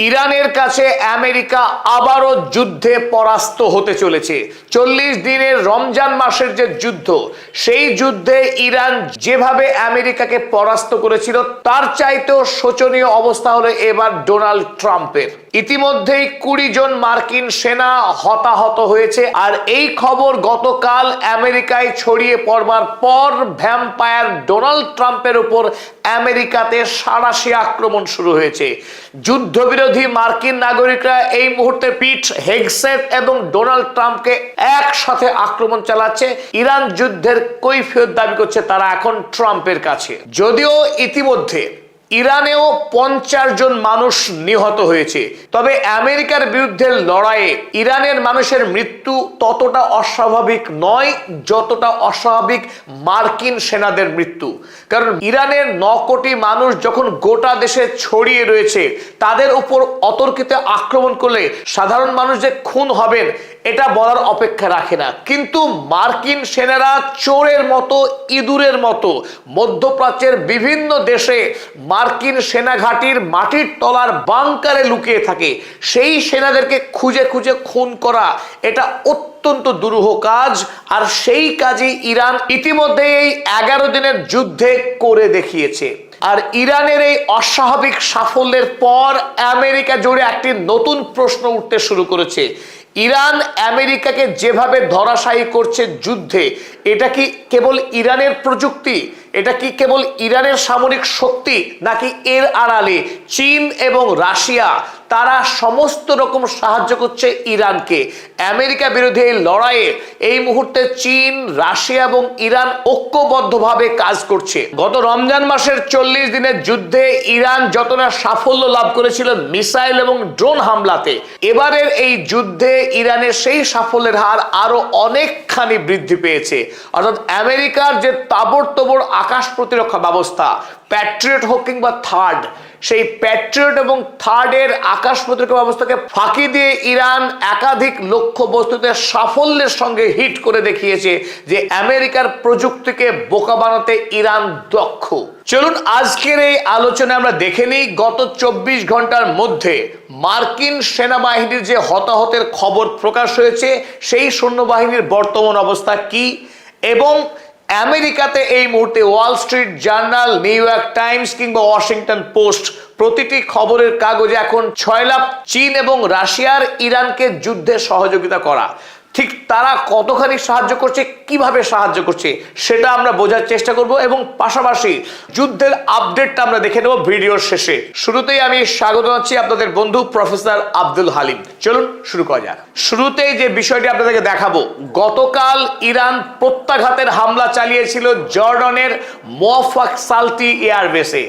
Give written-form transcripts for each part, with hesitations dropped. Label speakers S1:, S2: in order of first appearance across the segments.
S1: ইরানের কাছে আমেরিকা আবারও যুদ্ধে পরাস্ত হতে চলেছে। 40 দিনের রমজান মাসের যে যুদ্ধ, সেই যুদ্ধে ইরান যেভাবে আমেরিকাকে পরাস্ত করেছিল তার চাইতেও শোচনীয় অবস্থা হলো এবার ডোনাল্ড ট্রাম্পের। ইতিমধ্যেই 20 জন মার্কিন সেনা হতাহত হয়েছে। আর এই খবর গতকাল আমেরিকায় ছড়িয়ে পড়বার পর ভ্যাম্পায়ার ডোনাল্ড ট্রাম্পের উপর আমেরিকাতে সাঁড়াশি আক্রমণ শুরু হয়েছে। যুদ্ধবিরোধী মার্কিন নাগরিকরা এই মুহূর্তে পিট হেগসেট এবং ডোনাল্ড ট্রাম্পকে একসাথে আক্রমণ চালাচ্ছে। ইরান যুদ্ধের কৈফিয়ত দাবি করছে তারা এখন ট্রাম্পের কাছে। যদিও ইতিমধ্যে ইরানেও 50 জন মানুষ নিহত হয়েছে, তবে আমেরিকার বিরুদ্ধে লড়াইয়ে ইরানের মানুষের মৃত্যু ততটা অস্বাভাবিক নয় যতটা অস্বাভাবিক মার্কিন সেনাদের মৃত্যু। কারণ ইরানের 9 কোটি মানুষ যখন গোটা দেশে ছড়িয়ে রয়েছে, তাদের উপর অতর্কিত আক্রমণ করলে সাধারণ মানুষ যে খুন হবেন এটা বলার অপেক্ষা রাখে না। কিন্তু মার্কিন সেনারা চোরের মতো, ইঁদুরের মতো মধ্যপ্রাচ্যের বিভিন্ন দেশে মার্কিন সেনা ঘাঁটির মাটির তলার বাংকারে লুকিয়ে থাকে। সেই সেনাদেরকে খুঁজে খুঁজে খুন করা এটা অত্যন্ত দুরূহ কাজ। আর সেই কাজই ইরান ইতিমধ্যে এই 11 দিনের যুদ্ধে করে দেখিয়েছে। আর ইরানের এই অস্বাভাবিক সাফল্যের পর আমেরিকা জুড়ে একটি নতুন প্রশ্ন উঠতে শুরু করেছে। ইরান আমেরিকাকে যেভাবে ধরাশায়ী করছে যুদ্ধে, এটা কি কেবল ইরানের প্রযুক্তি, এটা কি কেবল ইরানের সামরিক শক্তি, নাকি এর আড়ালে চীন এবং রাশিয়া তারা সমস্ত রকম সাহায্য করছে ইরানকে? আমেরিকা বিরোধী এই লড়াইয়ে এই মুহূর্তে চীন, রাশিয়া এবং ইরান ঐক্যবদ্ধভাবে কাজ করছে। গত রমজান মাসের 40 দিনের যুদ্ধে ইরান যতটা সাফল্য লাভ করেছিল মিসাইল এবং ড্রোন হামলাতে, এবারের এই যুদ্ধে ইরানের সেই সাফল্যের হার আরো অনেকখানি বৃদ্ধি পেয়েছে। অর্থাৎ আমেরিকার যে তাবড়তোড় আকাশ প্রতিরক্ষা ব্যবস্থা, প্যাট্রিয়ট হোক কিংবা থার্ড, সেই প্যাট্রিয়ট এবং থার্ডের আকাশ প্রতিরক্ষা ব্যবস্থাকে ফাঁকি দিয়ে ইরান একাধিক লক্ষ্য বস্তুতে সাফল্যের সঙ্গে হিট করে দেখিয়েছে যে আমেরিকার প্রযুক্তিকে বোকা বানাতে ইরান দক্ষ। চলুন আজকের এই আলোচনায় আমরা দেখে নিই গত 24 ঘন্টার মধ্যে মার্কিন সেনাবাহিনীর যে হতাহতের খবর প্রকাশ হয়েছে, সেই সৈন্যবাহিনীর বর্তমান অবস্থা কি, এবং আমেরিকাতে এই মুহূর্তে Wall Street journal, new York Times কিংবা ওয়াশিংটন পোস্ট প্রতিটি খবরের কাগজে এখন 6 লাখ চীন এবং রাশিয়ার ইরানকে যুদ্ধে সহযোগিতা করা। ঠিক তারা কতখানি সাহায্য করছে, কিভাবে সাহায্য করছে সেটা আমরা বোঝার চেষ্টা করব এবং পাশাপাশি যুদ্ধের আপডেটটা আমরা দেখে নেব ভিডিওর শেষে। শুরুতেই আমি স্বাগত জানাচ্ছি আপনাদের বন্ধু প্রফেসর আব্দুল হালিম। চলুন শুরু করা যাক। শুরুতেই যে বিষয়টি আপনাদেরকে দেখাবো, গতকাল ইরান প্রত্যাঘাতের হামলা চালিয়েছিল জর্ডনের মোয়াফাক সালতি এয়ারবেসে।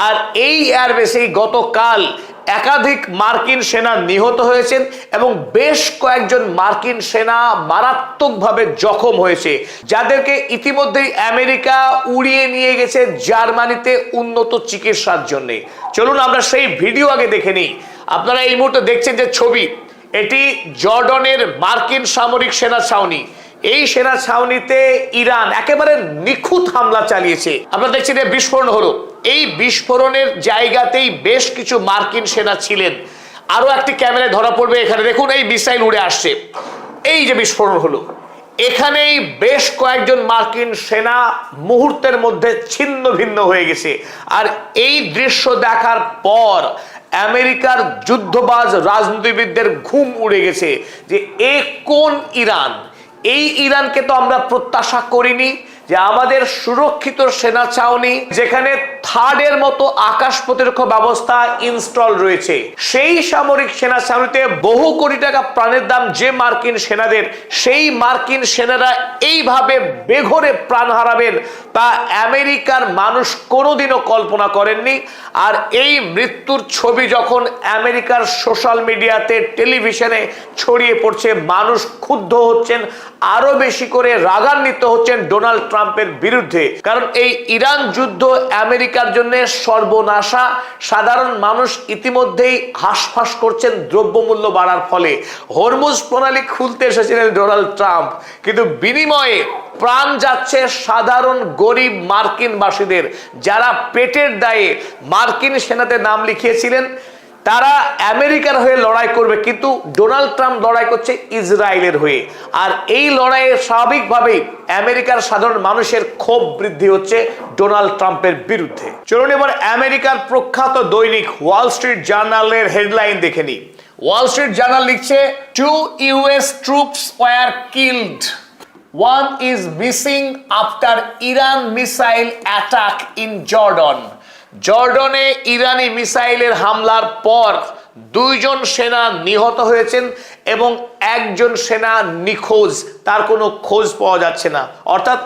S1: আর এই এয়ারবেসেই গতকাল একাধিক মার্কিন সেনা নিহত হয়েছেন এবং বেশ কয়েকজন মার্কিন সেনা মারাত্মকভাবে জখম হয়েছে, যাদেরকে ইতিমধ্যেই আমেরিকা উড়িয়ে নিয়ে গেছে জার্মানিতে উন্নত চিকিৎসার জন্য। চলুন আমরা সেই ভিডিও আগে দেখে নিই। আপনারা এই মুহূর্তে দেখছেন যে ছবি, এটি জর্ডনের মার্কিন সামরিক সেনা ছাউনি। এই সেনা ছাউনিতে ইরান একেবারে নিখুঁত হামলা চালিয়েছে। আপনারা দেখছেন যে বিস্ফোরণ হলো। এই বিস্ফোরণের জায়গাতেই বেশ কিছু মার্কিন সেনা ছিলেন। আরো একটি ক্যামেরায় ধরা পড়বে, এখানে দেখুন এই মিসাইল উড়ে আসছে। এই যে বিস্ফোরণ হলো, এখানেই বেশ কয়েকজন মার্কিন সেনা মুহূর্তের মধ্যে ছিন্ন ভিন্ন হয়ে গেছে। আর এই দৃশ্য দেখার পর আমেরিকার যুদ্ধবাজ রাজনীতিবিদদের ঘুম উড়ে গেছে যে এ কোন ইরান? এই ইরানকে তো আমরা প্রত্যাশা করিনি যে আমাদের সুরক্ষিত সেনা ছাউনি, যেখানে থার্ডের মতো আকাশ প্রতিরক্ষা ব্যবস্থা ইনস্টল রয়েছে, সেই সামরিক সেনা ছাউনিতে বহু কোটি টাকা প্রাণের দাম যে মার্কিন সেনাদের, সেই মার্কিন সেনারা এইভাবে বেঘরে প্রাণ হারাবেন তা আমেরিকার মানুষ কোনোদিনও কল্পনা করেননি। আর এই মৃত্যুর ছবি যখন আমেরিকার সোশ্যাল মিডিয়াতে, টেলিভিশনে ছড়িয়ে পড়ছে, মানুষ ক্ষুব্ধ হচ্ছেন, আরো বেশি করে রাগান্বিত হচ্ছেন ডোনাল্ড ট্রাম্পের বিরুদ্ধে। কারণ এই ইরান যুদ্ধ আমেরিকার জন্য সর্বনাশা। সাধারণ মানুষ ইতিমধ্যেই হাঁসফাঁস করছেন দ্রব্যমূল্য বাড়ার ফলে। হরমুজ প্রণালী খুলতে এসেছিলেন ডোনাল্ড ট্রাম্প, কিন্তু বিনিময়ে প্রাণ যাচ্ছে সাধারণ গরিব মার্কিনবাসীদের, যারা পেটের দায়ে মার্কিন সেনাতে নাম লিখিয়েছিলেন। তারা আমেরিকার হয়ে লড়াই করবে, কিন্তু ডোনাল্ড ট্রাম্প লড়াই করছে ইসরায়েলের হয়ে। আর এই লড়াইয়ে স্বাভাবিকভাবেই আমেরিকার সাধারণ মানুষের ক্ষোভ বৃদ্ধি হচ্ছে ডোনাল্ড ট্রাম্পের বিরুদ্ধে। চলুন এবার আমেরিকার প্রখ্যাত দৈনিক ওয়াল স্ট্রিট জার্নালের হেডলাইন দেখে নিই। ওয়াল স্ট্রিট জার্নাল লিখছে, 2 US troops were killed. One is missing after Iran missile attack in Jordan. জর্ডনে ইরানি মিসাইলের হামলার পর 2 জন সেনা নিহত হয়েছেন এবং 1 জন সেনা নিখোঁজ, তার কোনো খোঁজ পাওয়া যাচ্ছে না। অর্থাৎ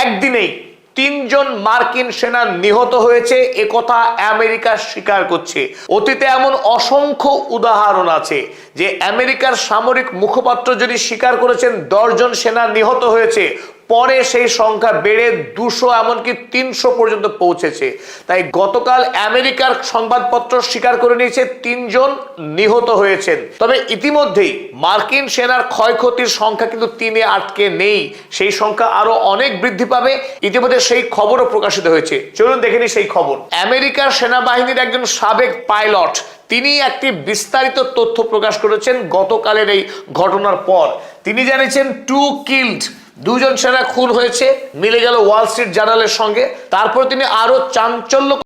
S1: একদিনেই 3 জন মার্কিন সেনা নিহত হয়েছে, একথা আমেরিকা স্বীকার করছে। অতীতে এমন অসংখ্য উদাহরণ আছে যে আমেরিকার সামরিক মুখপাত্র যদি স্বীকার করেছেন 10 জন সেনা নিহত হয়েছে, পরে সেই সংখ্যা বেড়ে 200 এমনকি 300 পর্যন্ত পৌঁছেছে। তাই গতকাল আমেরিকার সংবাদপত্র স্বীকার করে নিয়েছে 3 জন নিহত হয়েছেন। তবে ইতিমধ্যেই মার্কিন সেনার ক্ষয়ক্ষতির সংখ্যা কিন্তু 3-এ আটকে নেই, সেই সংখ্যা আরো অনেক বৃদ্ধি পাবে। ইতিমধ্যে সেই খবরও প্রকাশিত হয়েছে। চলুন দেখে নিই সেই খবর। আমেরিকার সেনাবাহিনীর একজন সাবেক পাইলট তিনি একটি বিস্তারিত তথ্য প্রকাশ করেছেন গতকালের এই ঘটনার পর। তিনি জানিয়েছেন 2 killed, 2 জন সেনা খুন হয়েছে, মিলে গেল ওয়াল স্ট্রিট জার্নালের সঙ্গে। তারপর তিনি আরো চাঞ্চল্য